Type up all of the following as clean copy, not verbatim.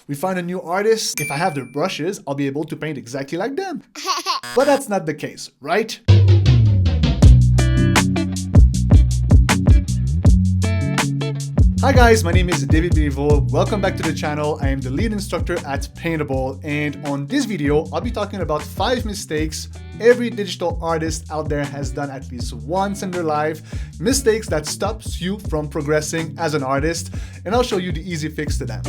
We find a new artist. If I have their brushes, I'll be able to paint exactly like them. But that's not the case, right? Hi guys, my name is David Béliveau. Welcome back to the channel. I am the lead instructor at Paintable, and on this video, I'll be talking about 5 mistakes every digital artist out there has done at least once in their life, mistakes that stops you from progressing as an artist, and I'll show you the easy fix to them.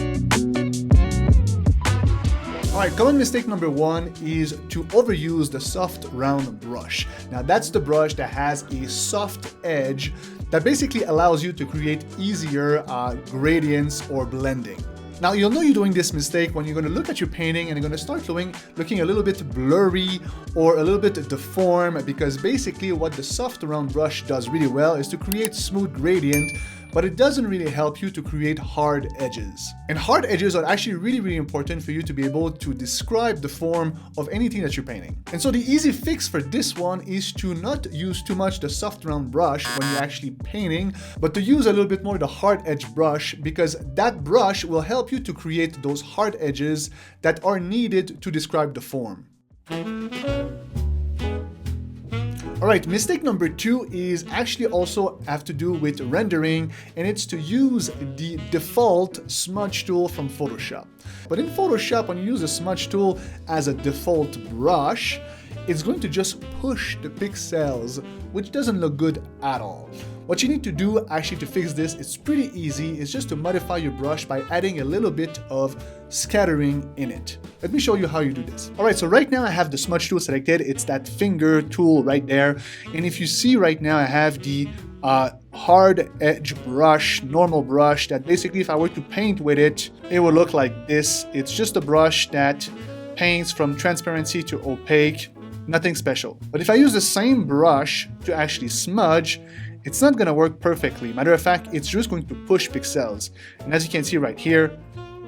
Alright, common mistake number 1 is to overuse the soft round brush. Now that's the brush that has a soft edge that basically allows you to create easier gradients or blending. Now you'll know you're doing this mistake when you're going to look at your painting and you're going to start looking a little bit blurry or a little bit deformed, because basically what the soft round brush does really well is to create smooth gradient, but it doesn't really help you to create hard edges. And hard edges are actually really important for you to be able to describe the form of anything that you're painting. And so the easy fix for this one is to not use too much the soft round brush when you're actually painting, but to use a little bit more the hard edge brush, because that brush will help you to create those hard edges that are needed to describe the form. Alright, mistake number 2 is actually also have to do with rendering, and it's to use the default smudge tool from Photoshop. But in Photoshop, when you use the smudge tool as a default brush, it's going to just push the pixels, which doesn't look good at all. What you need to do actually to fix this, it's pretty easy, is just to modify your brush by adding a little bit of scattering in it. Let me show you how you do this. Alright, so right now I have the smudge tool selected. It's that finger tool right there. And if you see right now, I have the hard edge brush, normal brush, that basically if I were to paint with it, it would look like this. It's just a brush that paints from transparency to opaque, nothing special. But if I use the same brush to actually smudge, it's not going to work perfectly. Matter of fact, it's just going to push pixels. And as you can see right here,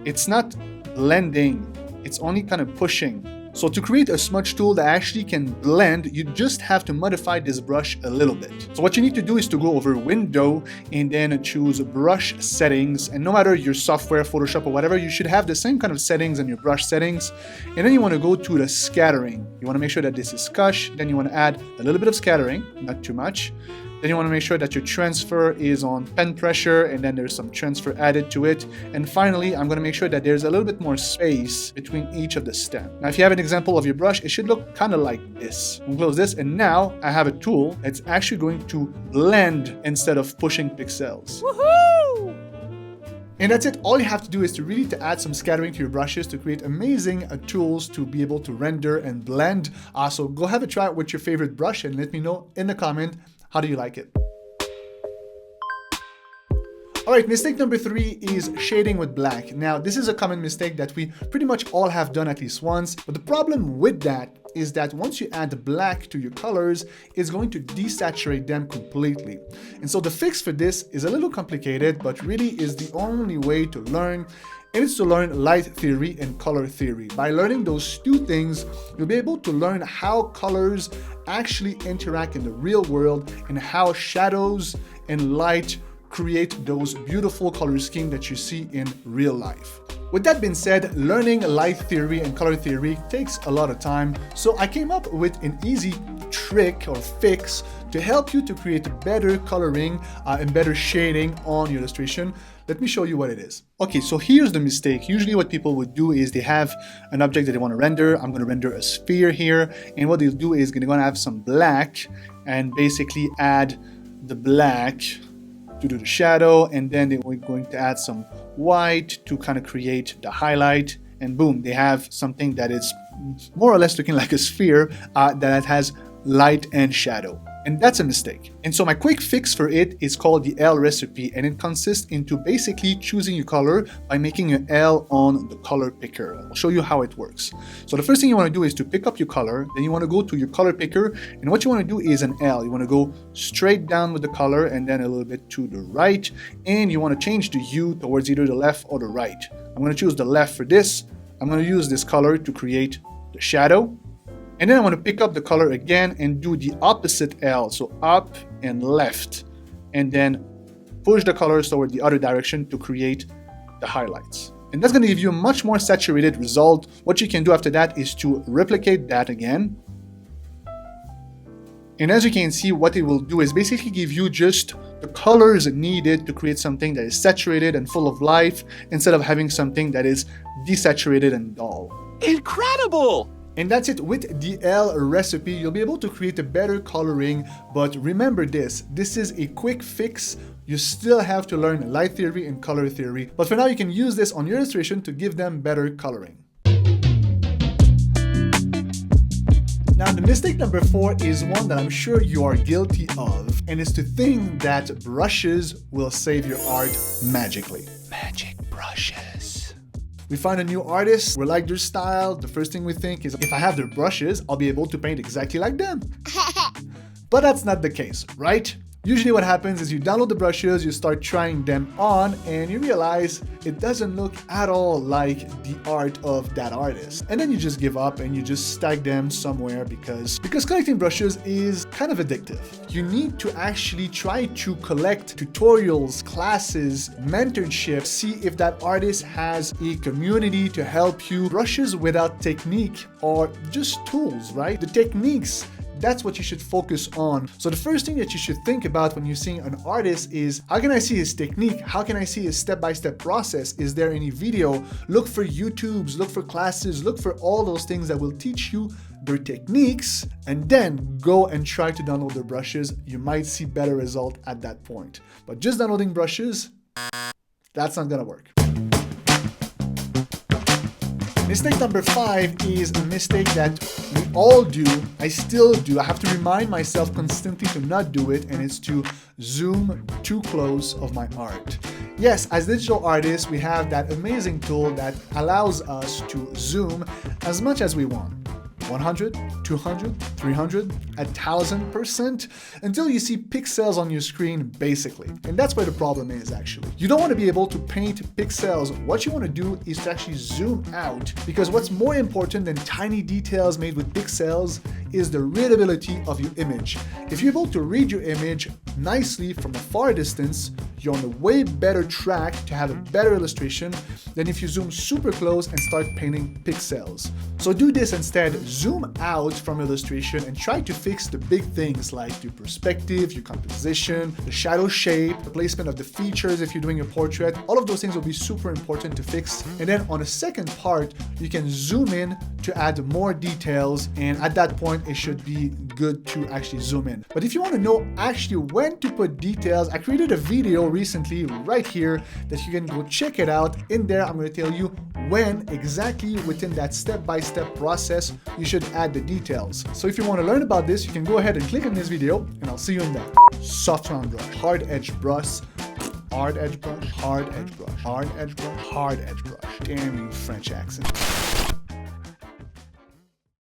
it's not blending, it's only kind of pushing. So to create a smudge tool that actually can blend, you just have to modify this brush a little bit. So what you need to do is to go over Window and then choose Brush Settings. And no matter your software, Photoshop or whatever, you should have the same kind of settings in your brush settings. And then you want to go to the scattering. You want to make sure that this is cush. Then you want to add a little bit of scattering, not too much. Then you want to make sure that your transfer is on pen pressure, and then there's some transfer added to it. And finally, I'm going to make sure that there's a little bit more space between each of the stems. Now, if you have an example of your brush, it should look kind of like this. We'll close this, and now I have a tool that's actually going to blend instead of pushing pixels. Woohoo! And that's it. All you have to do is to add some scattering to your brushes to create amazing tools to be able to render and blend. So go have a try with your favorite brush and let me know in the comment, how do you like it? Alright, mistake number 3 is shading with black. Now, this is a common mistake that we pretty much all have done at least once, but the problem with that is that once you add black to your colors, it's going to desaturate them completely. And so the fix for this is a little complicated, but really is the only way to learn. And it's to learn light theory and color theory. By learning those two things, you'll be able to learn how colors actually interact in the real world and how shadows and light create those beautiful color scheme that you see in real life. With that being said, learning light theory and color theory takes a lot of time, so I came up with an easy trick or fix to help you to create better coloring and better shading on your illustration. Let me show you what it is. Okay, so here's the mistake. Usually what people would do is they have an object that they want to render. I'm going to render a sphere here, and what they'll do is they're going to have some black and basically add the black to do the shadow, and then they're going to add some white to kind of create the highlight, and boom, they have something that is more or less looking like a sphere that has light and shadow. And that's a mistake. And so my quick fix for it is called the L recipe, and it consists into basically choosing your color by making an L on the color picker. I'll show you how it works. So the first thing you want to do is to pick up your color, then you want to go to your color picker, and what you want to do is an L. You want to go straight down with the color and then a little bit to the right, and you want to change the hue towards either the left or the right. I'm going to choose the left for this. I'm going to use this color to create the shadow. And then I want to pick up the color again and do the opposite L, so up and left, and then push the colors toward the other direction to create the highlights. And that's going to give you a much more saturated result. What you can do after that is to replicate that again. And as you can see, what it will do is basically give you just the colors needed to create something that is saturated and full of life, instead of having something that is desaturated and dull. Incredible! And that's it. With the L recipe, you'll be able to create a better coloring. But remember this is a quick fix. You still have to learn light theory and color theory. But for now, you can use this on your illustration to give them better coloring. Now, the mistake number 4 is one that I'm sure you are guilty of, and it's to think that brushes will save your art magically. Magic brushes. We find a new artist, we like their style, the first thing we think is, if I have their brushes, I'll be able to paint exactly like them. But that's not the case, right? Usually what happens is you download the brushes, you start trying them on, and you realize it doesn't look at all like the art of that artist. And then you just give up and you just stack them somewhere because collecting brushes is kind of addictive. You need to actually try to collect tutorials, classes, mentorships, see if that artist has a community to help you. Brushes without technique are just tools, right? The techniques, that's what you should focus on. So the first thing that you should think about when you're seeing an artist is, how can I see his technique? How can I see his step-by-step process? Is there any video? Look for YouTubes, look for classes, look for all those things that will teach you their techniques, and then go and try to download their brushes. You might see better result at that point. But just downloading brushes, that's not gonna work. Mistake number 5 is a mistake that we all do. I still do. I have to remind myself constantly to not do it, and it's to zoom too close of my art. Yes, as digital artists, we have that amazing tool that allows us to zoom as much as we want. 100, 200, 300, 1000%, until you see pixels on your screen, basically. And that's where the problem is, actually. You don't want to be able to paint pixels. What you want to do is to actually zoom out, because what's more important than tiny details made with pixels is the readability of your image. If you're able to read your image nicely from a far distance, you're on a way better track to have a better illustration than if you zoom super close and start painting pixels. So do this instead. Zoom out from illustration and try to fix the big things like your perspective, your composition, the shadow shape, the placement of the features if you're doing a portrait. All of those things will be super important to fix. And then on a second part, you can zoom in to add more details, and at that point it should be good to actually zoom in. But if you want to know actually when to put details, I created a video recently right here that you can go check it out. In there I'm going to tell you when exactly within that step-by-step process you should add the details. So if you want to learn about this, you can go ahead and click on this video, and I'll see you in there. Soft round brush, hard edge brush, hard edge brush, hard edge brush, hard edge brush, hard edge brush. Damn you French accent.